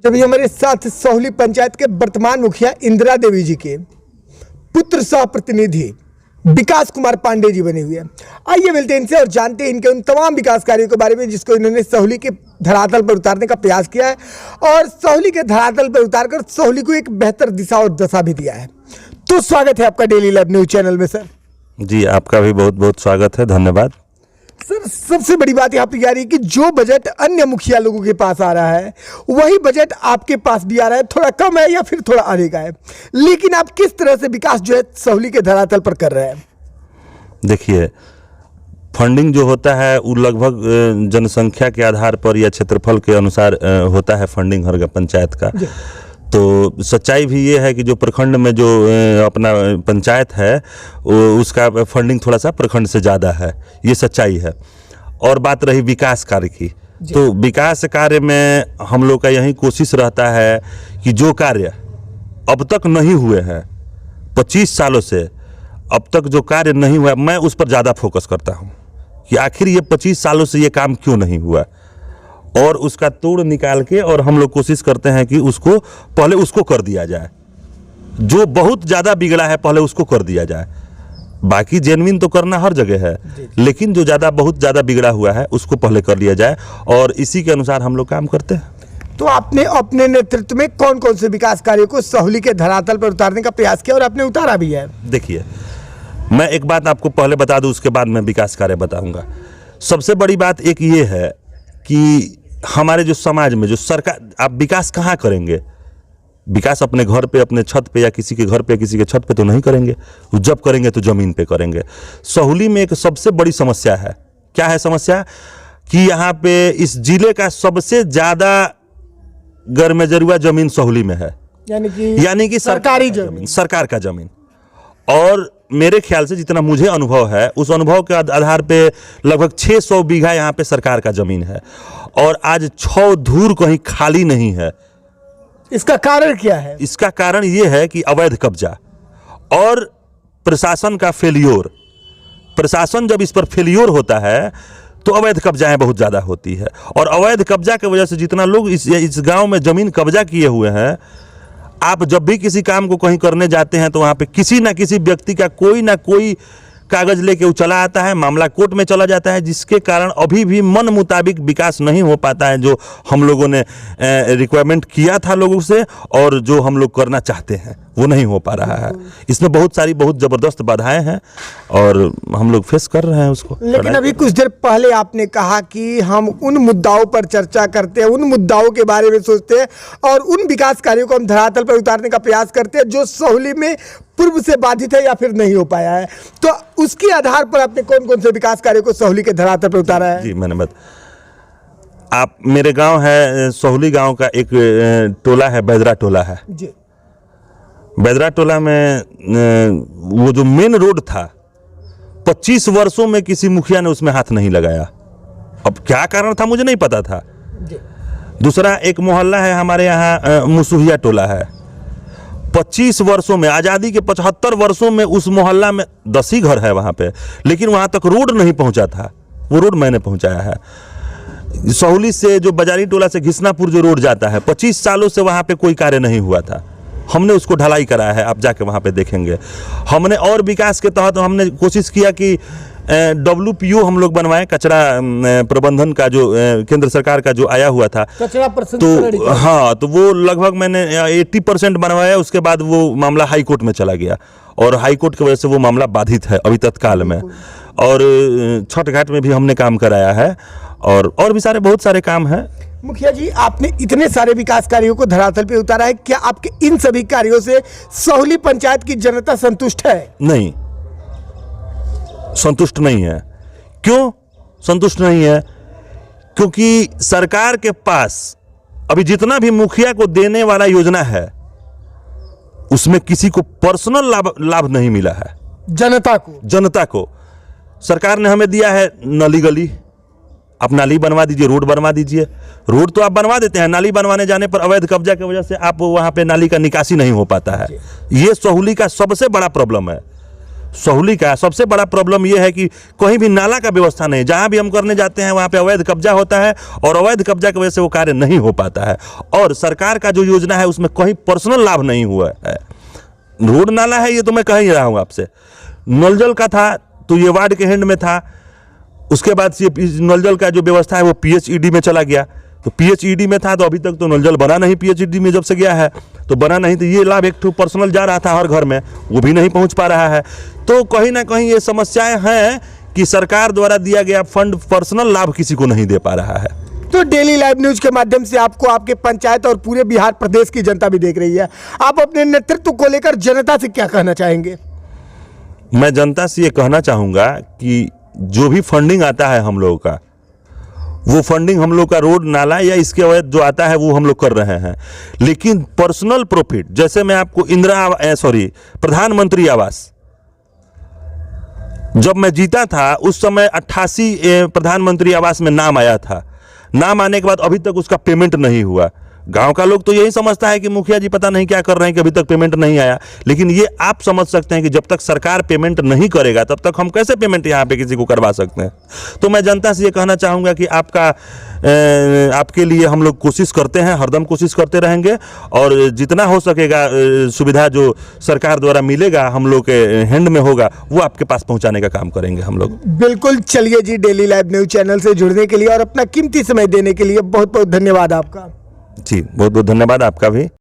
अभी हमारे साथ सोहली पंचायत के वर्तमान मुखिया इंदिरा देवी जी के पुत्र सह प्रतिनिधि विकास कुमार पांडे जी बने हुए हैं। आइए मिलते हैं इनसे और जानते हैं इनके उन तमाम विकास कार्यों के बारे में जिसको इन्होंने सोहली के धरातल पर उतारने का प्रयास किया है और सोहली के धरातल पर उतारकर सोहली को एक बेहतर दिशा और दशा भी दिया है। तो स्वागत है आपका डेली लाइव न्यूज चैनल में सर। जी, आपका भी बहुत बहुत स्वागत है, धन्यवाद। सर, सबसे बड़ी बात यहाँ पे आ रही है कि जो बजट अन्य मुखिया लोगों के पास आ रहा है वही बजट आपके पास भी आ रहा है, थोड़ा कम है या फिर थोड़ा आने का है, लेकिन आप किस तरह से विकास जो है सोहली के धरातल पर कर रहे हैं? देखिए, फंडिंग जो होता है वो लगभग जनसंख्या के आधार पर या क्षेत्रफल के अनुसार होता है फंडिंग हर पंचायत का। तो सच्चाई भी ये है कि जो प्रखंड में जो अपना पंचायत है उसका फंडिंग थोड़ा सा प्रखंड से ज़्यादा है, ये सच्चाई है। और बात रही विकास कार्य की, तो विकास कार्य में हम लोग का यही कोशिश रहता है कि जो कार्य अब तक नहीं हुए हैं 25 सालों से, अब तक जो कार्य नहीं हुआ, मैं उस पर ज़्यादा फोकस करता हूँ कि आखिर ये 25 सालों से ये काम क्यों नहीं हुआ, और उसका तोड़ निकाल के और हम लोग कोशिश करते हैं कि उसको पहले उसको कर दिया जाए। जो बहुत ज़्यादा बिगड़ा है पहले उसको कर दिया जाए। बाकी जेन्युइन तो करना हर जगह है, लेकिन जो बहुत ज़्यादा बिगड़ा हुआ है उसको पहले कर लिया जाए, और इसी के अनुसार हम लोग काम करते हैं। तो आपने अपने नेतृत्व में कौन कौन से विकास कार्यों को सोहली के धरातल पर उतारने का प्रयास किया और आपने उतारा भी है? देखिए, मैं एक बात आपको पहले बता दूं, उसके बाद मैं विकास कार्य बताऊंगा। सबसे बड़ी बात एक ये है कि हमारे जो समाज में जो सरकार, आप विकास कहाँ करेंगे? विकास अपने घर पे, अपने छत पे, या किसी के घर पे, किसी के छत पे तो नहीं करेंगे। जब करेंगे तो जमीन पे करेंगे। सोहली में एक सबसे बड़ी समस्या है। क्या है समस्या? कि यहाँ पे इस जिले का सबसे ज्यादा गैरमजरूआ जमीन सोहली में है, यानी कि सरकारी जमीन, सरकार का जमीन। और मेरे ख्याल से जितना मुझे अनुभव है, उस अनुभव के आधार पे लगभग 600 बीघा यहाँ पे सरकार का जमीन है, और आज 6 धूर कहीं खाली नहीं है। इसका कारण क्या है? इसका कारण ये है कि अवैध कब्जा और प्रशासन का फेलियोर। प्रशासन जब इस पर फेलियोर होता है तो अवैध कब्जाएं बहुत ज़्यादा होती है, और अवैध कब्जा की वजह से जितना लोग इस गाँव में ज़मीन कब्जा किए हुए हैं, आप जब भी किसी काम को कहीं करने जाते हैं तो वहाँ पे किसी ना किसी व्यक्ति का कोई ना कोई कागज़ लेके वो चला आता है, मामला कोर्ट में चला जाता है, जिसके कारण अभी भी मन मुताबिक विकास नहीं हो पाता है जो हम लोगों ने रिक्वायरमेंट किया था लोगों से, और जो हम लोग करना चाहते हैं वो नहीं हो पा रहा है। इसमें बहुत ज़बरदस्त बाधाएं हैं और हम लोग फेस कर रहे हैं उसको। लेकिन अभी कुछ देर पहले आपने कहा कि हम उन मुद्दाओं पर चर्चा करते हैं, उन मुद्दाओं के बारे में सोचते हैं और उन विकास कार्यों को हम धरातल पर उतारने का प्रयास करते हैं जो सोहली में पूर्व से बाधित है या फिर नहीं हो पाया है। तो उसके आधार पर आपने कौन कौन से विकास कार्यों को सोहली के धरातल पर उतारा है? जी, मैंने आप मेरे गांव है सोहली गांव का एक टोला है, बैदरा टोला है जी। बैदरा टोला में वो जो मेन रोड था, 25 वर्षों में किसी मुखिया ने उसमें हाथ नहीं लगाया। अब क्या कारण था मुझे नहीं पता था जी। दूसरा एक मोहल्ला है हमारे यहाँ मुसुहिया टोला है, 25 वर्षों में, आज़ादी के 75 वर्षों में उस मोहल्ला में 10 ही घर है वहाँ पे, लेकिन वहाँ तक रोड नहीं पहुँचा था। वो रोड मैंने पहुँचाया है। सोहली से जो बाजारी टोला से घिसनापुर जो रोड जाता है, 25 सालों से वहाँ पे कोई कार्य नहीं हुआ था। हमने उसको ढलाई कराया है, आप जाके वहाँ पे देखेंगे। हमने और विकास के तहत हमने कोशिश किया कि WPO हम लोग बनवाएं, कचरा प्रबंधन का जो केंद्र सरकार का जो आया हुआ था, तो हाँ, तो वो लगभग मैंने 80% बनवाया। उसके बाद वो मामला हाई कोर्ट में चला गया, और हाई कोर्ट की वजह से वो मामला बाधित है अभी तत्काल में। और छठ घाट में भी हमने काम कराया है, और भी बहुत सारे काम हैं। मुखिया जी, आपने इतने सारे विकास कार्यों को धरातल पे उतारा है, क्या आपके इन सभी कार्यों से सोहली पंचायत की जनता संतुष्ट है? नहीं, संतुष्ट नहीं है। क्यों संतुष्ट नहीं है? क्योंकि सरकार के पास अभी जितना भी मुखिया को देने वाला योजना है उसमें किसी को पर्सनल लाभ नहीं मिला है। जनता को सरकार ने हमें दिया है नाली गली, आप नाली बनवा दीजिए, रोड बनवा दीजिए। रोड तो आप बनवा देते हैं, नाली बनवाने जाने पर अवैध कब्जा की वजह से आप वहाँ पे नाली का निकासी नहीं हो पाता है। ये सोहली का सबसे बड़ा प्रॉब्लम है। सोहली का सबसे बड़ा प्रॉब्लम ये है कि कहीं भी नाला का व्यवस्था नहीं, जहाँ भी हम करने जाते हैं वहाँ पे अवैध कब्जा होता है और अवैध कब्जा की वजह से वो कार्य नहीं हो पाता है। और सरकार का जो योजना है उसमें कहीं पर्सनल लाभ नहीं हुआ है। रोड नाला है ये तो मैं कह ही रहा हूँ आपसे। नल जल का था तो ये वार्ड के हैंड में था, उसके बाद से नल जल का जो व्यवस्था है वो PHED में चला गया। तो PHED में था तो अभी तक तो नल जल बना नहीं, PHED में जब से गया है तो बना नहीं। तो ये लाभ एक ठो पर्सनल जा रहा था हर घर में, वो भी नहीं पहुंच पा रहा है। तो कहीं ना कहीं ये समस्याएं हैं कि सरकार द्वारा दिया गया फंड पर्सनल लाभ किसी को नहीं दे पा रहा है। तो डेली लाइव न्यूज के माध्यम से आपको आपके पंचायत और पूरे बिहार प्रदेश की जनता भी देख रही है, आप अपने नेतृत्व को लेकर जनता से क्या कहना चाहेंगे? मैं जनता से ये कहना चाहूँगा कि जो भी फंडिंग आता है हम लोगों का, वो फंडिंग हम लोग का रोड नाला या इसके वजह जो आता है वो हम लोग कर रहे हैं। लेकिन पर्सनल प्रॉफिट, जैसे मैं आपको प्रधानमंत्री आवास जब मैं जीता था उस समय 88 प्रधानमंत्री आवास में नाम आया था। नाम आने के बाद अभी तक उसका पेमेंट नहीं हुआ। गांव का लोग तो यही समझता है कि मुखिया जी पता नहीं क्या कर रहे हैं कि अभी तक पेमेंट नहीं आया। लेकिन ये आप समझ सकते हैं कि जब तक सरकार पेमेंट नहीं करेगा तब तक हम कैसे पेमेंट यहाँ पे किसी को करवा सकते हैं। तो मैं जनता से ये कहना चाहूँगा कि आपके लिए हम लोग कोशिश करते हैं, हरदम कोशिश करते रहेंगे और जितना हो सकेगा सुविधा जो सरकार द्वारा मिलेगा हम लोग के हैंड में होगा वो आपके पास पहुँचाने का काम करेंगे हम लोग। बिल्कुल। चलिए जी, डेली लाइव न्यूज चैनल से जुड़ने के लिए और अपना कीमती समय देने के लिए बहुत बहुत धन्यवाद आपका। जी, बहुत बहुत धन्यवाद आपका भी।